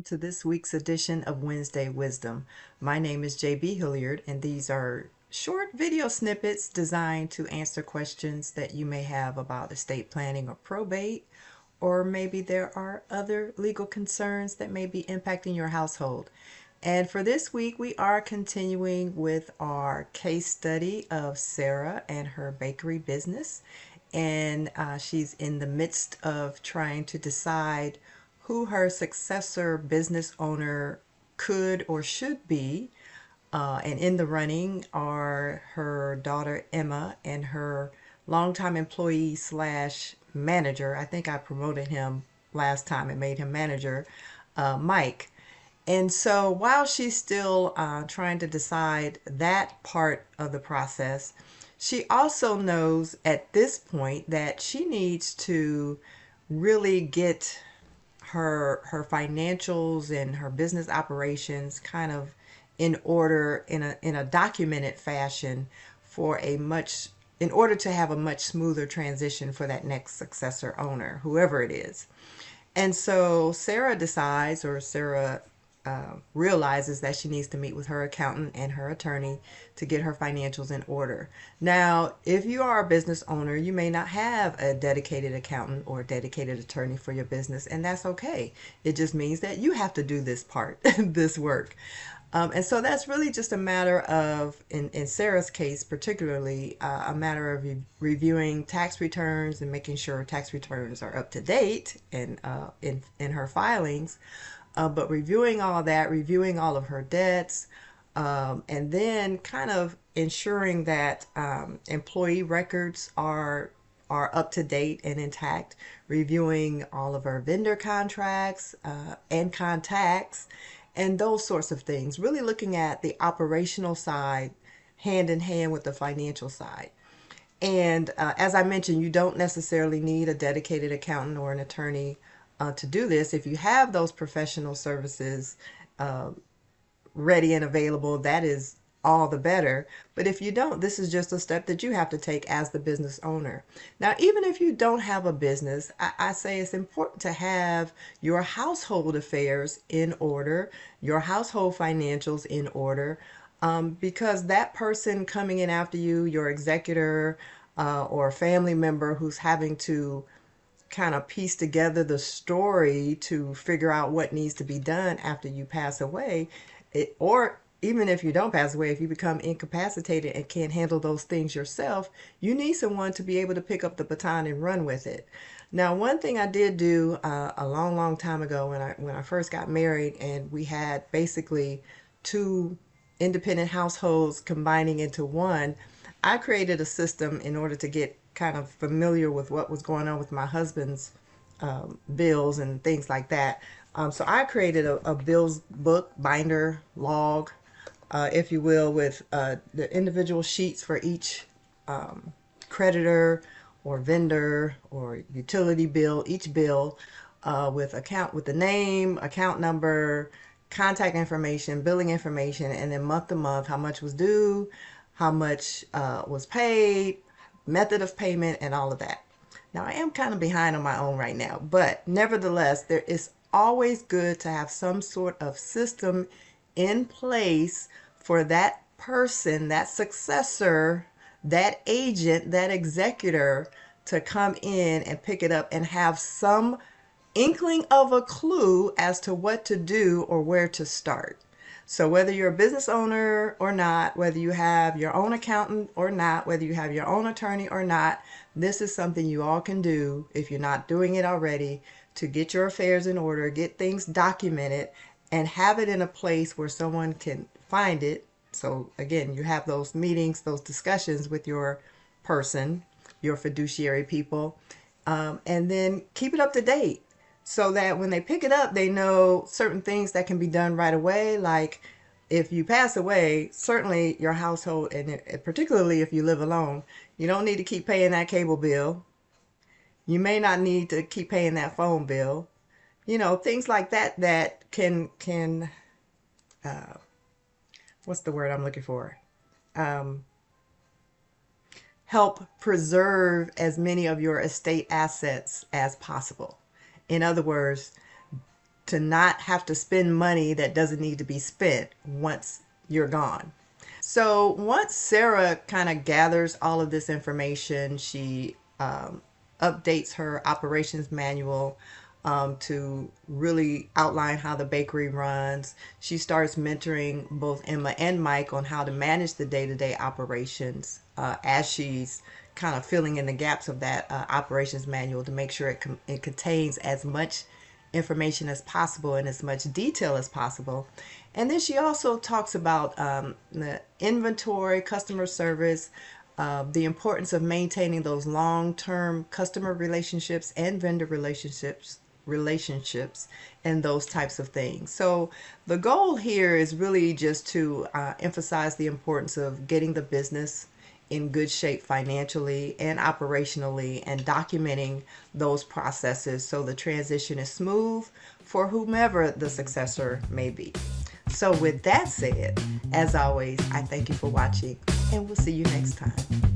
to this week's edition of Wednesday Wisdom. My name is JB Hilliard, and these are short video snippets designed to answer questions that you may have about estate planning or probate, or maybe there are other legal concerns that may be impacting your household. And for this week, we are continuing with our case study of Sarah and her bakery business. And she's in the midst of trying to decide who her successor business owner could or should be. And in the running are her daughter Emma and her longtime employee slash manager. I think I promoted him last time and made him manager, Mike. And so while she's still trying to decide that part of the process, she also knows at this point that she needs to really get her financials and her business operations kind of in order in a documented fashion for a much in order to have a much smoother transition for that next successor owner, whoever it is. And so Sarah realizes that she needs to meet with her accountant and her attorney to get her financials in order. Now, if you are a business owner, you may not have a dedicated accountant or a dedicated attorney for your business, and that's okay. It just means that you have to do this part, this work. And so that's really just a matter of, in Sarah's case particularly, a matter of reviewing tax returns and making sure tax returns are up to date and in her filings. But reviewing all that, reviewing all of her debts, and then kind of ensuring that employee records are up to date and intact, reviewing all of her vendor contracts and contacts, and those sorts of things. Really looking at the operational side hand in hand with the financial side. And as I mentioned, you don't necessarily need a dedicated accountant or an attorney to do this. If you have those professional services ready and available, that is all the better. But if you don't, this is just a step that you have to take as the business owner. Now, even if you don't have a business, I say it's important to have your household affairs in order, your household financials in order, because that person coming in after you, your executor or a family member who's having to kind of piece together the story to figure out what needs to be done after you pass away, or even if you don't pass away, if you become incapacitated and can't handle those things yourself, you need someone to be able to pick up the baton and run with it. Now, one thing I did do a long, long time ago when I first got married, and we had basically two independent households combining into one, I created a system in order to get kind of familiar with what was going on with my husband's bills and things like that. So I created a bills book, binder, log, if you will, with the individual sheets for each creditor or vendor or utility bill, each bill with the name, account number, contact information, billing information, and then month to month how much was due, how much was paid, method of payment, and all of that. Now, I am kind of behind on my own right now, but nevertheless, there is always good to have some sort of system in place for that person, that successor, that agent, that executor to come in and pick it up and have some inkling of a clue as to what to do or where to start. So whether you're a business owner or not, whether you have your own accountant or not, whether you have your own attorney or not, this is something you all can do if you're not doing it already to get your affairs in order, get things documented, and have it in a place where someone can find it. So again, you have those meetings, those discussions with your person, your fiduciary people, and then keep it up to date so that when they pick it up, they know certain things that can be done right away. Like if you pass away, certainly your household, and particularly if you live alone, you don't need to keep paying that cable bill. You may not need to keep paying that phone bill. Things like that that can what's the word I'm looking for? Um, Help preserve as many of your estate assets as possible. In other words, to not have to spend money that doesn't need to be spent once you're gone. So once Sarah kind of gathers all of this information, she updates her operations manual to really outline how the bakery runs. She starts mentoring both Emma and Mike on how to manage the day-to-day operations as she's kind of filling in the gaps of that operations manual to make sure it contains as much information as possible and as much detail as possible. And then she also talks about the inventory, customer service, the importance of maintaining those long-term customer relationships and vendor relationships and those types of things. So the goal here is really just to emphasize the importance of getting the business in good shape financially and operationally, and documenting those processes so the transition is smooth for whomever the successor may be. So with that said, as always, I thank you for watching, and we'll see you next time.